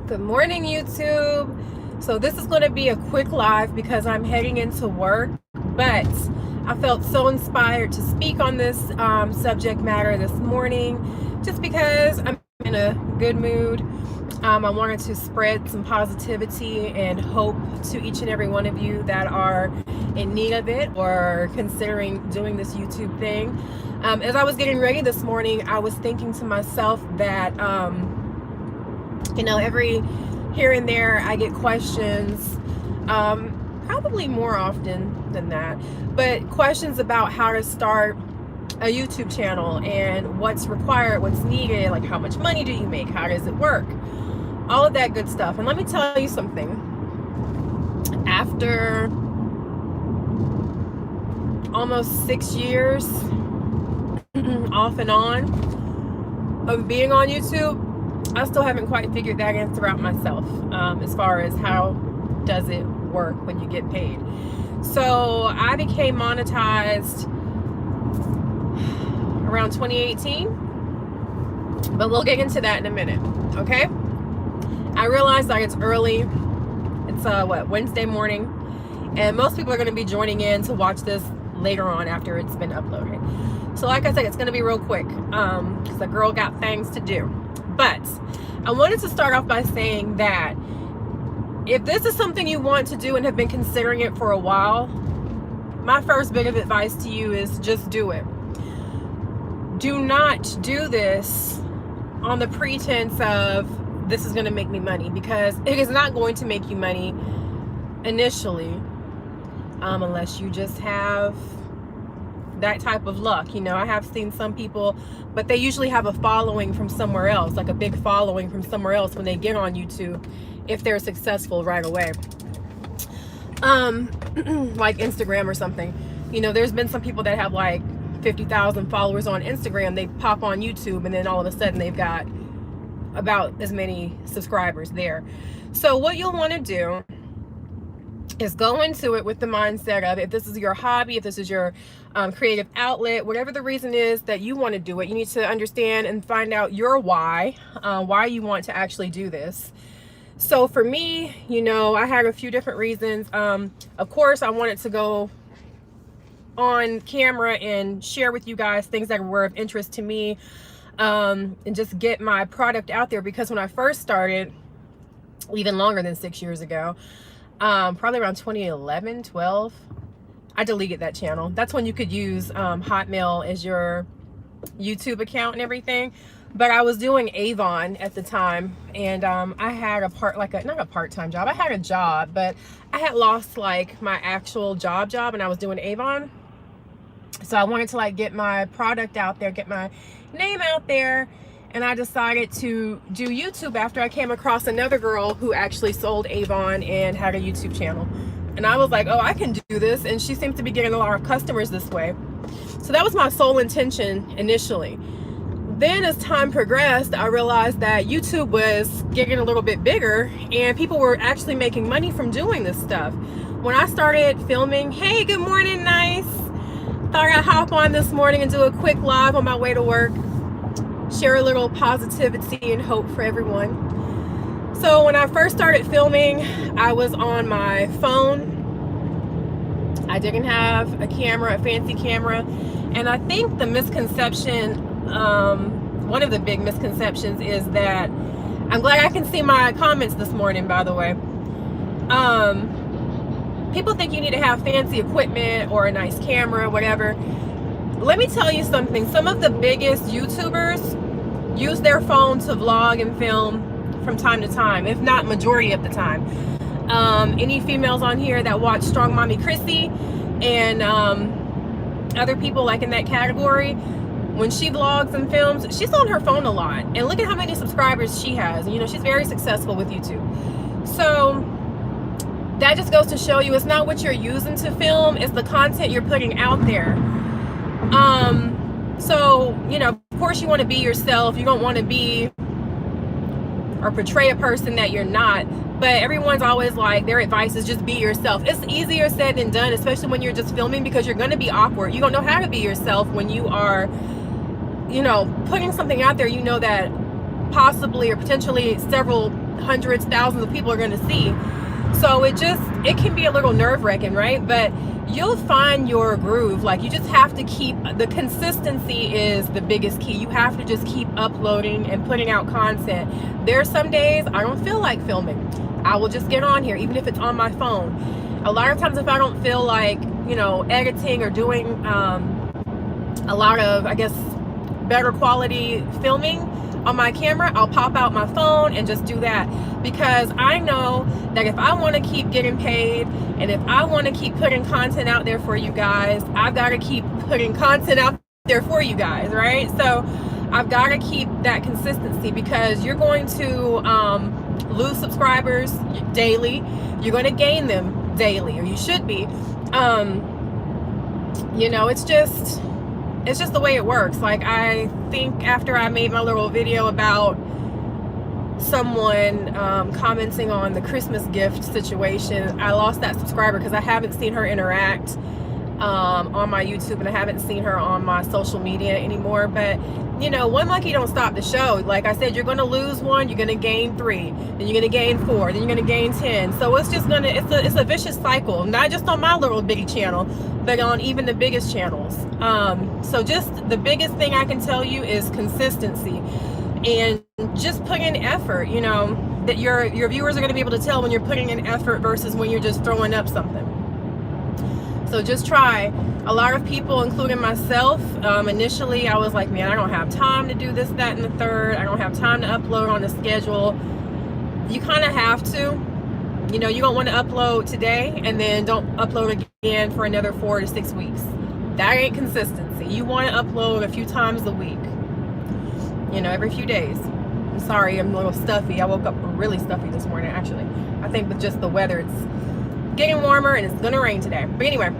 Good morning, YouTube. So this is going to be a quick live because I'm heading into work, but I felt so inspired to speak on this subject matter this morning just because I'm in a good mood. I wanted to spread some positivity and hope to each and every one of you that are in need of it or considering doing this YouTube thing. As I was getting ready this morning, I was thinking to myself that every here and there I get questions, probably more often than that, but questions about how to start a YouTube channel and what's required, what's needed, like how much money do you make, how does it work, all of that good stuff. And let me tell you something. After almost 6 years off and on of being on YouTube, I still haven't quite figured that answer out myself, as far as how does it work when you get paid. So I became monetized around 2018, but we'll get into that in a minute, okay? I realize that it's early. It's Wednesday morning, and most people are going to be joining in to watch this later on after it's been uploaded. So like I said, it's going to be real quick because the girl got things to do. But I wanted to start off by saying that if this is something you want to do and have been considering it for a while, my first bit of advice to you is just do it. Do not do this on the pretense of this is going to make me money, because it is not going to make you money initially, unless you just have that type of luck. I have seen some people, but they usually have a following from somewhere else, like a big following from somewhere else when they get on YouTube, if they're successful right away, like Instagram or something. There's been some people that have like 50,000 followers on Instagram. They pop on YouTube and then all of a sudden they've got about as many subscribers there. So what you'll want to do is go into it with the mindset of, if this is your hobby, if this is your creative outlet, whatever the reason is that you want to do it, you need to understand and find out your why you want to actually do this. So for me, I had a few different reasons. Of course, I wanted to go on camera and share with you guys things that were of interest to me, and just get my product out there, because when I first started, even longer than 6 years ago, probably around 2011, 12, I deleted that channel. That's when you could use Hotmail as your YouTube account and everything. But I was doing Avon at the time, and I had not a part-time job. I had a job, but I had lost like my actual job, and I was doing Avon. So I wanted to get my product out there, get my name out there. And I decided to do YouTube after I came across another girl who actually sold Avon and had a YouTube channel. And I was like, oh, I can do this. And she seems to be getting a lot of customers this way. So that was my sole intention initially. Then as time progressed, I realized that YouTube was getting a little bit bigger and people were actually making money from doing this stuff. When I started filming, hey, good morning, nice. Thought I'd hop on this morning and do a quick live on my way to work. Share a little positivity and hope for everyone. So when I first started filming, I was on my phone. I didn't have a camera, a fancy camera. And I think the misconception, one of the big misconceptions, is that, I'm glad I can see my comments this morning, by the way. People think you need to have fancy equipment or a nice camera, whatever. Let me tell you something. Some of the biggest YouTubers use their phone to vlog and film from time to time, if not majority of the time. Any females on here that watch Strong Mommy Chrissy and other people like in that category, when she vlogs and films, she's on her phone a lot. And look at how many subscribers she has. She's very successful with YouTube. So that just goes to show you, it's not what you're using to film, it's the content you're putting out there. So, of course you want to be yourself. You don't want to be or portray a person that you're not, but everyone's always like, their advice is just be yourself. It's easier said than done, especially when you're just filming, because you're going to be awkward. You don't know how to be yourself when you are, putting something out there, that possibly or potentially several hundreds, thousands of people are going to see. So it can be a little nerve-wracking, right? But you'll find your groove. Like, you just have to keep, the consistency is the biggest key. You have to just keep uploading and putting out content. There are some days I don't feel like filming. I will just get on here, even if it's on my phone. A lot of times if I don't feel like, you know, editing or doing a lot of, I guess, better quality filming on my camera, I'll pop out my phone and just do that, because I know that if I want to keep getting paid and if I want to keep putting content out there for you guys, I've got to keep putting content out there for you guys, right? So I've got to keep that consistency, because you're going to lose subscribers daily. You're going to gain them daily, or you should be. You know, it's just the way it works. Like, I think after I made my little video about someone commenting on the Christmas gift situation, I lost that subscriber because I haven't seen her interact on my YouTube, and I haven't seen her on my social media anymore. But you know, one monkey don't stop the show. Like I said, you're going to lose one, you're going to gain 3, then you're going to gain 4, then you're going to gain 10. So it's just going to, it's a vicious cycle, not just on my little bitty channel, but on even the biggest channels. So just the biggest thing I can tell you is consistency, and just put in effort. You know, that your viewers are going to be able to tell when you're putting in effort versus when you're just throwing up something. So just try. A lot of people, including myself, initially I was like, man, I don't have time to do this, that, and the third. I don't have time to upload on the schedule. You kind of have to. You know, you don't want to upload today and then don't upload again for another 4 to 6 weeks. That ain't consistency. You want to upload a few times a week. You know, every few days. I'm sorry, I'm a little stuffy. I woke up really stuffy this morning, actually. I think with just the weather, it's getting warmer and it's gonna rain today. But anyway,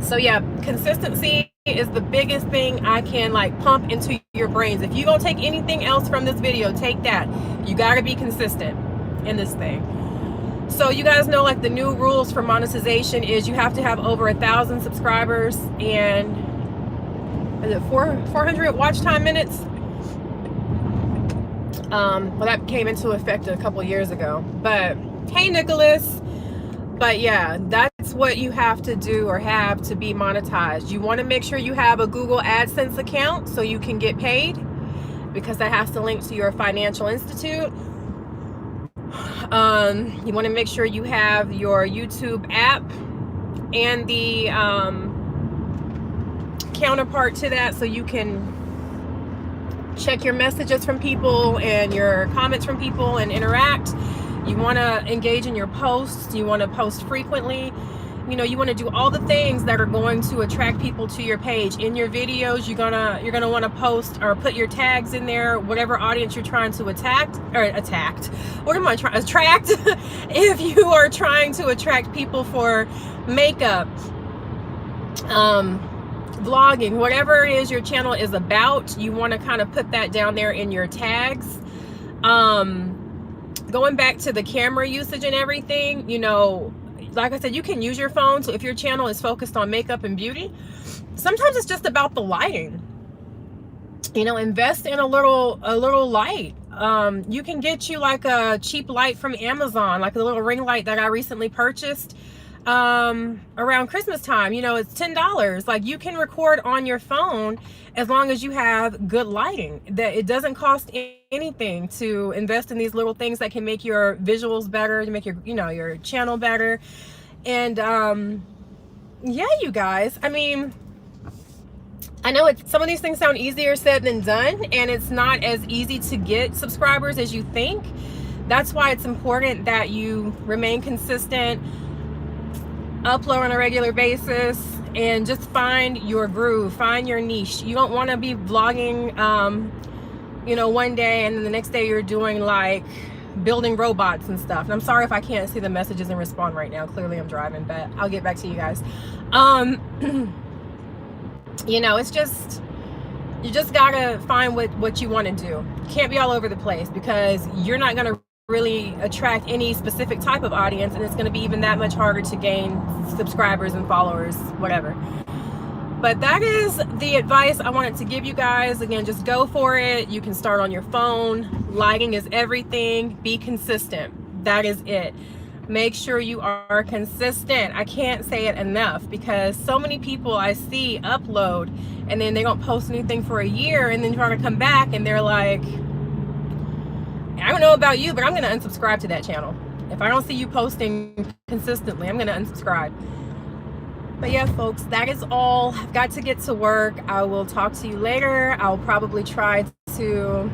so yeah, consistency is the biggest thing I can like pump into your brains. If you don't take anything else from this video, take that. You gotta be consistent in this thing. So you guys know, like, the new rules for monetization is you have to have over 1,000 subscribers and is it 400 watch time minutes? Well, that came into effect a couple years ago. But hey, Nicholas. But yeah, that's what you have to do or have to be monetized. You want to make sure you have a Google AdSense account so you can get paid, because that has to link to your financial institute. You want to make sure you have your YouTube app and the counterpart to that, so you can check your messages from people and your comments from people and interact. You want to engage in your posts. You want to post frequently. You know, you want to do all the things that are going to attract people to your page. In your videos, you're gonna want to post or put your tags in there, whatever audience you're trying to attract. What am I trying to attract? If you are trying to attract people for makeup, vlogging, whatever it is your channel is about, you want to kind of put that down there in your tags. Going back to the camera usage and everything, you know, like I said, you can use your phone. So if your channel is focused on makeup and beauty, sometimes it's just about the lighting. You know, invest in a little light. You can get you like a cheap light from Amazon, like a little ring light that I recently purchased around Christmas time. You know, it's $10. Like, you can record on your phone as long as you have good lighting. That it doesn't cost anything to invest in these little things that can make your visuals better, to make your, you know, your channel better. And yeah, you guys, I mean, I know some of these things sound easier said than done, and it's not as easy to get subscribers as you think. That's why it's important that you remain consistent, upload on a regular basis, and just find your groove, find your niche. You don't want to be vlogging you know, one day and then the next day you're doing like building robots and stuff. And I'm sorry if I can't see the messages and respond right now. Clearly I'm driving, but I'll get back to you guys. You know, it's just, you just gotta find what you want to do. You can't be all over the place, because you're not gonna really attract any specific type of audience, and it's going to be even that much harder to gain subscribers and followers, whatever. But that is the advice I wanted to give you guys. Again, just go for it. You can start on your phone. Lighting is everything. Be consistent. That is it. Make sure you are consistent. I can't say it enough, because so many people I see upload and then they don't post anything for a year, and then try to come back and they're like, I don't know about you, but I'm going to unsubscribe to that channel. If I don't see you posting consistently, I'm going to unsubscribe. But yeah, folks, that is all. I've got to get to work. I will talk to you later. I'll probably try to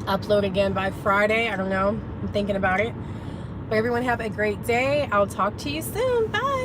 upload again by Friday. I don't know. I'm thinking about it. But everyone have a great day. I'll talk to you soon. Bye.